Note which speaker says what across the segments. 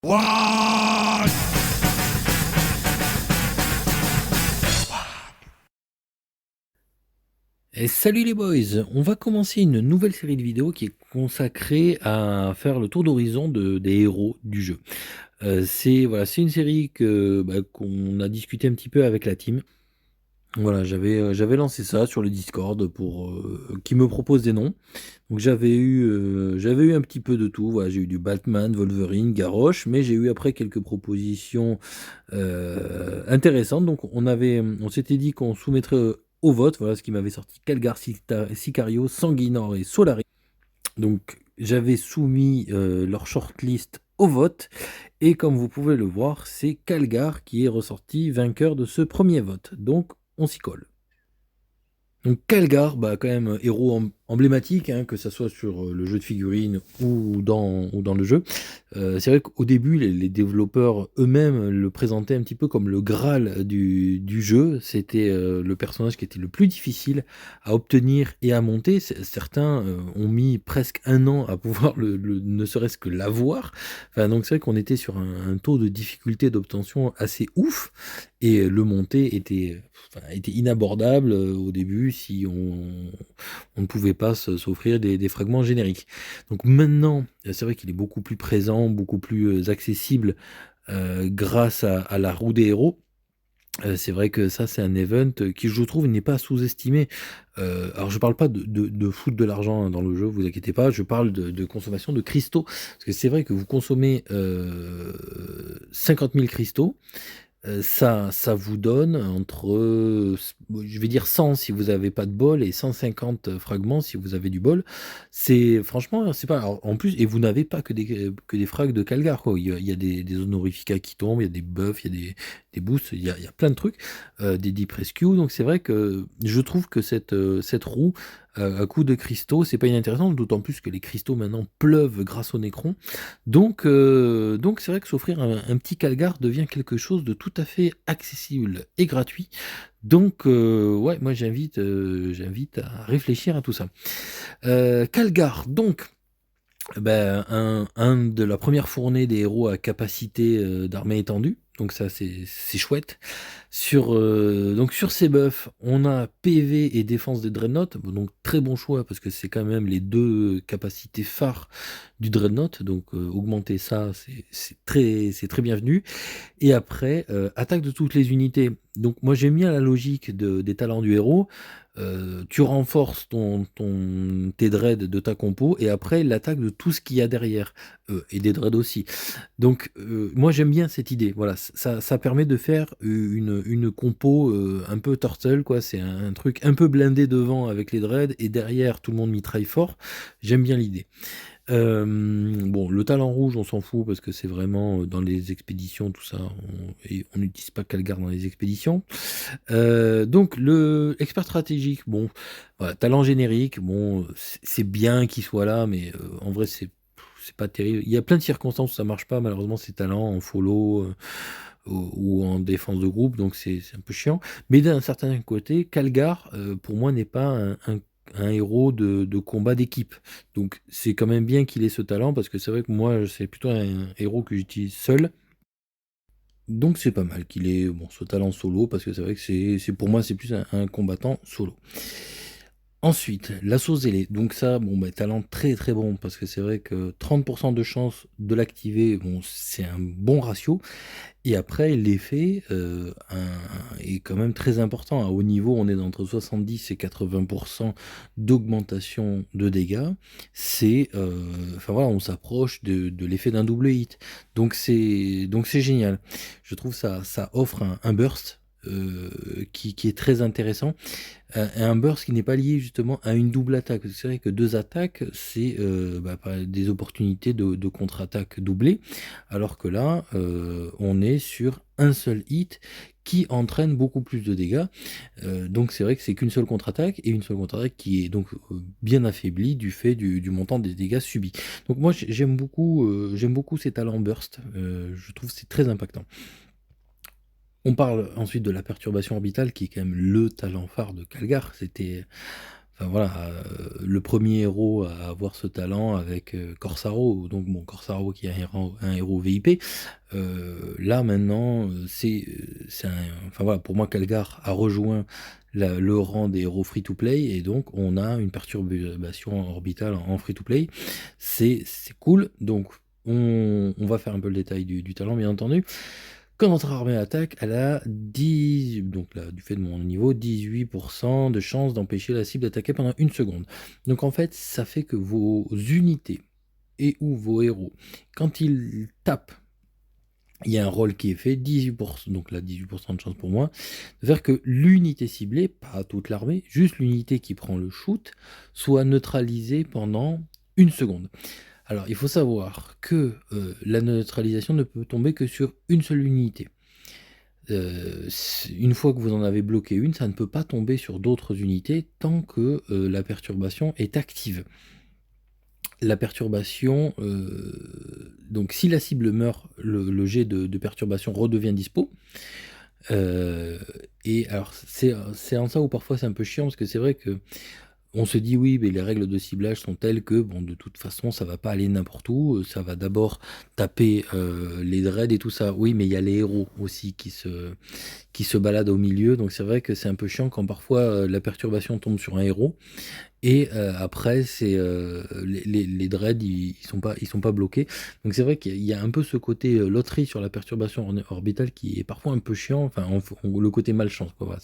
Speaker 1: What?
Speaker 2: Et salut les boys, on va commencer une nouvelle série de vidéos qui est consacrée à faire le tour d'horizon des héros du jeu. C'est une série qu'on a discuté un petit peu avec la team. Voilà, j'avais lancé ça sur le Discord pour qui me propose des noms. Donc j'avais eu un petit peu de tout. Voilà, j'ai eu du Batman, Wolverine, Garrosh, mais j'ai eu après quelques propositions intéressantes. Donc on s'était dit qu'on soumettrait au vote. Voilà ce qui m'avait sorti: Calgar, Sicario, Sanguinor et Solari. Donc j'avais soumis leur shortlist au vote. Et comme vous pouvez le voir, c'est Calgar qui est ressorti vainqueur de ce premier vote. Donc on s'y colle. Donc Calgar, bah, quand même héros emblématique, hein, que ça soit sur le jeu de figurines ou dans le jeu. C'est vrai qu'au début, les développeurs eux-mêmes le présentaient un petit peu comme le Graal du jeu. C'était le personnage qui était le plus difficile à obtenir et à monter. Certains ont mis presque un an à pouvoir ne serait-ce que l'avoir. Enfin, donc c'est vrai qu'on était sur un taux de difficulté d'obtention assez ouf. Et le monter était inabordable au début si on ne pouvait pas s'offrir des fragments génériques. Donc maintenant, c'est vrai qu'il est beaucoup plus présent, beaucoup plus accessible grâce à la roue des héros. C'est vrai que ça, c'est un event qui, je trouve, n'est pas sous-estimé. Alors, je parle pas de foutre de l'argent dans le jeu, vous inquiétez pas, je parle de consommation de cristaux. Parce que c'est vrai que vous consommez 50 000 cristaux. Ça vous donne entre, je vais dire 100 si vous avez pas de bol et 150 fragments si vous avez du bol. C'est franchement, c'est pas alors en plus et vous n'avez pas que des frags de Calgar, quoi. Il y a des honorificats qui tombent, il y a des buffs, il y a des boosts, il y a plein de trucs, des deep rescue. Donc c'est vrai que je trouve que cette roue, à coup de cristaux, c'est pas inintéressant, d'autant plus que les cristaux maintenant pleuvent grâce au Necron. Donc c'est vrai que s'offrir un petit Calgar devient quelque chose de tout à fait accessible et gratuit. Donc ouais, moi j'invite à réfléchir à tout ça. Calgar, donc un de la première fournée des héros à capacité d'armée étendue. Donc ça c'est chouette. Donc sur ces buffs, on a PV et défense des Dreadnought. Bon, donc très bon choix parce que c'est quand même les deux capacités phares du Dreadnought. Donc augmenter ça, c'est très bienvenu. Et après, attaque de toutes les unités. Donc moi j'ai mis à la logique des talents du héros. Tu renforces tes dreads de ta compo et après l'attaque de tout ce qu'il y a derrière. Et des dreads aussi. Donc moi j'aime bien cette idée. Voilà, ça permet de faire une compo un peu turtle, quoi. C'est un truc un peu blindé devant avec les dreads et derrière tout le monde mitraille fort. J'aime bien l'idée. Bon, le talent rouge, on s'en fout parce que c'est vraiment dans les expéditions, tout ça. On n'utilise pas Calgar dans les expéditions. Donc, le expert stratégique, bon, voilà, talent générique, bon, c'est bien qu'il soit là, mais en vrai, c'est pas terrible. Il y a plein de circonstances où ça marche pas, malheureusement, ces talents en follow ou en défense de groupe, donc c'est un peu chiant. Mais d'un certain côté, Calgar, pour moi, n'est pas un héros de combat d'équipe. Donc c'est quand même bien qu'il ait ce talent, parce que c'est vrai que moi, c'est plutôt un héros que j'utilise seul. Donc c'est pas mal qu'il ait bon, ce talent solo, parce que c'est vrai que pour moi, c'est plus un combattant solo. Ensuite, l'assaut zélé. Donc ça, bon, bah, talent très très bon, parce que c'est vrai que 30% de chance de l'activer, bon, c'est un bon ratio. Et après, l'effet est quand même très important. À haut niveau, on est entre 70 et 80% d'augmentation de dégâts. Enfin voilà, on s'approche de l'effet d'un double hit. Donc c'est génial. Je trouve ça offre un burst qui est très intéressant. Un burst qui n'est pas lié justement à une double attaque. C'est vrai que deux attaques, c'est des opportunités de contre-attaque doublées, alors que là, on est sur un seul hit qui entraîne beaucoup plus de dégâts. Donc c'est vrai que c'est qu'une seule contre-attaque, et une seule contre-attaque qui est donc bien affaiblie du fait du montant des dégâts subis. Donc moi j'aime beaucoup ces talents burst. Je trouve que c'est très impactant. On parle ensuite de la perturbation orbitale, qui est quand même le talent phare de Calgar. voilà, le premier héros à avoir ce talent avec, Corssaro, donc bon, Corssaro qui est un héros VIP. Là maintenant, c'est un enfin voilà, pour moi Calgar a rejoint le rang des héros free to play et donc on a une perturbation orbitale en free to play. C'est cool, donc on va faire un peu le détail du talent bien entendu. Quand notre armée attaque, elle a 10 donc là, du fait de mon niveau, 18% de chance d'empêcher la cible d'attaquer pendant 1 seconde. Donc en fait, ça fait que vos unités et ou vos héros, quand ils tapent, il y a un rôle qui est fait, 18%, donc là 18% de chance pour moi, de faire que l'unité ciblée, pas toute l'armée, juste l'unité qui prend le shoot, soit neutralisée pendant 1 seconde. Alors il faut savoir que la neutralisation ne peut tomber que sur une seule unité. Une fois que vous en avez bloqué une, ça ne peut pas tomber sur d'autres unités tant que la perturbation est active. La perturbation, donc si la cible meurt, le jet de perturbation redevient dispo. Et alors c'est en ça où parfois c'est un peu chiant parce que c'est vrai que on se dit oui, mais les règles de ciblage sont telles que, bon, de toute façon, ça va pas aller n'importe où. Ça va d'abord taper les dreads et tout ça. Oui, mais il y a les héros aussi qui se baladent au milieu. Donc c'est vrai que c'est un peu chiant quand parfois la perturbation tombe sur un héros. Et après, c'est les dreads, ils sont pas bloqués. Donc c'est vrai qu'il y a un peu ce côté loterie sur la perturbation orbitale qui est parfois un peu chiant. Enfin, le côté malchance, quoi. Voilà,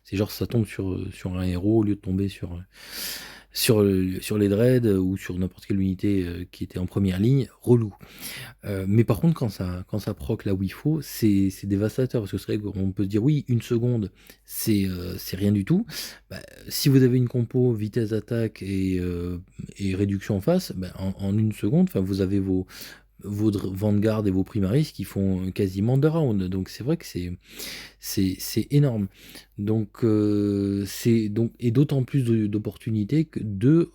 Speaker 2: c'est genre ça tombe sur un héros au lieu de tomber sur les dreads ou sur n'importe quelle unité qui était en première ligne, relou. Mais par contre, quand ça proc là où il faut, c'est dévastateur parce que c'est vrai qu'on peut se dire oui, 1 seconde, c'est rien du tout. Bah, si vous avez une compo vitesse d'attaque et réduction en face, bah, en 1 seconde, enfin vous avez vos Vanguard et vos Primaris qui font quasiment 2 rounds. Donc c'est vrai que c'est énorme. Donc et d'autant plus d'opportunités que de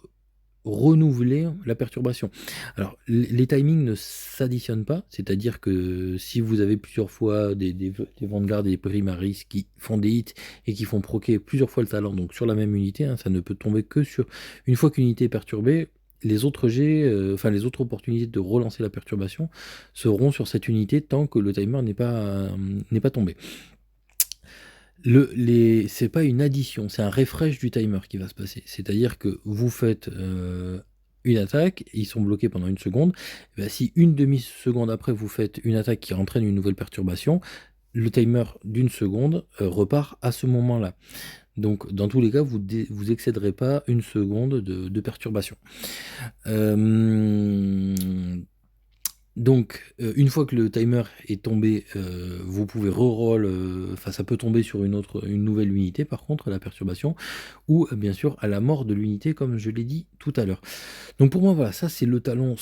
Speaker 2: renouveler la perturbation. Alors, les timings ne s'additionnent pas, c'est-à-dire que si vous avez plusieurs fois des Vanguard et des Primaris qui font des hits et qui font proquer plusieurs fois le talent, donc sur la même unité, hein, ça ne peut tomber que sur... Une fois qu'une unité est perturbée, les autres jets, enfin les autres opportunités de relancer la perturbation seront sur cette unité tant que le timer n'est pas tombé. C'est pas une addition, c'est un refresh du timer qui va se passer. C'est-à-dire que vous faites une attaque, ils sont bloqués pendant 1 seconde. Et ben, si une demi-seconde après vous faites une attaque qui entraîne une nouvelle perturbation, le timer d'1 seconde repart à ce moment-là. Donc dans tous les cas, vous excéderez pas 1 seconde de perturbation. Euh, donc, une fois que le timer est tombé, vous pouvez reroll, enfin ça peut tomber sur une nouvelle unité par contre, la perturbation, ou bien sûr à la mort de l'unité comme je l'ai dit tout à l'heure. Donc pour moi voilà, ça c'est le talent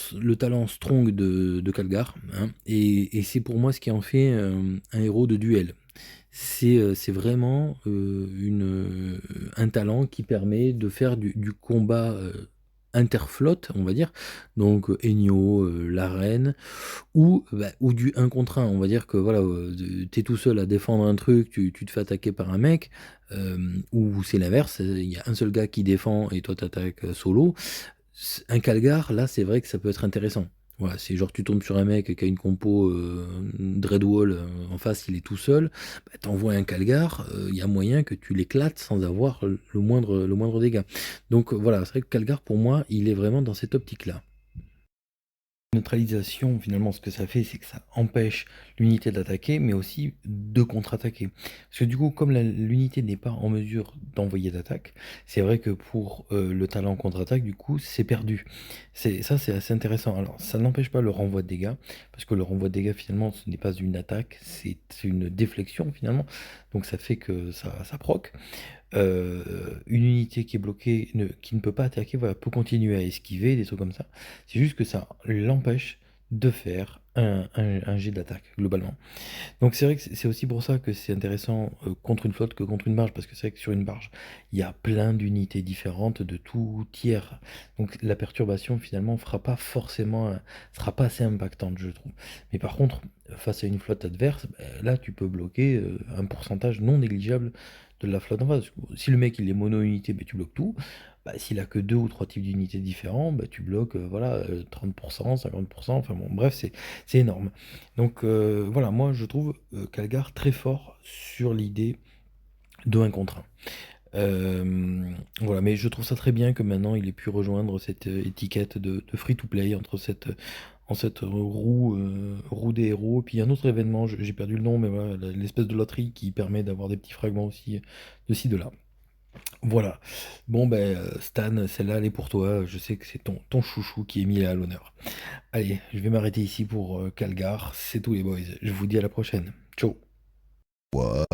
Speaker 2: strong de Calgar, hein, et c'est pour moi ce qui en fait, un héros de duel. C'est vraiment, un talent qui permet de faire du combat, interflotte, on va dire, donc Ennio, l'arène ou du un contre un. On va dire que voilà, tu tout seul à défendre un truc, tu te fais attaquer par un mec, ou c'est l'inverse, il y a un seul gars qui défend et toi t'attaques, solo. Un Calgar, là, c'est vrai que ça peut être intéressant. Voilà, c'est genre tu tombes sur un mec qui a une compo, Dreadwall, en face, il est tout seul, bah, tu un Calgar, il y a moyen que tu l'éclates sans avoir le moindre dégât. Donc voilà, c'est vrai que Calgar pour moi, il est vraiment dans cette optique-là. Neutralisation, finalement, ce que ça fait, c'est que ça empêche l'unité d'attaquer, mais aussi de contre-attaquer. Parce que du coup, comme l'unité n'est pas en mesure d'envoyer d'attaque, c'est vrai que pour le talent contre-attaque, du coup, c'est perdu. Ça, c'est assez intéressant. Alors, ça n'empêche pas le renvoi de dégâts, parce que le renvoi de dégâts, finalement, ce n'est pas une attaque, c'est une déflexion, finalement. Donc, ça fait que ça proc. Une unité qui est bloquée, qui ne peut pas attaquer, voilà, peut continuer à esquiver, des trucs comme ça. C'est juste que ça l'empêche de faire un jet d'attaque, globalement. Donc c'est vrai que c'est aussi pour ça que c'est intéressant contre une flotte que contre une barge, parce que c'est vrai que sur une barge, il y a plein d'unités différentes de tout tiers. Donc la perturbation finalement sera pas assez impactante, je trouve. Mais par contre, face à une flotte adverse, là tu peux bloquer un pourcentage non négligeable de la flotte en face. Si le mec il est mono-unité, bah, tu bloques tout. Bah, s'il a que 2 ou 3 types d'unités différents, bah, tu bloques voilà, 30%, 50%, enfin bon, bref, c'est énorme. Donc voilà, moi je trouve Calgar très fort sur l'idée de 1 contre 1. Voilà, mais je trouve ça très bien que maintenant il ait pu rejoindre cette étiquette de free to play en cette roue des héros. Et puis il y a un autre événement, j'ai perdu le nom, mais voilà, l'espèce de loterie qui permet d'avoir des petits fragments aussi de ci, de là. Voilà. Bon, ben, Stan, celle-là, elle est pour toi. Je sais que c'est ton chouchou qui est mis à l'honneur. Allez, je vais m'arrêter ici pour Calgar. C'est tout les boys. Je vous dis à la prochaine. Ciao.
Speaker 1: What?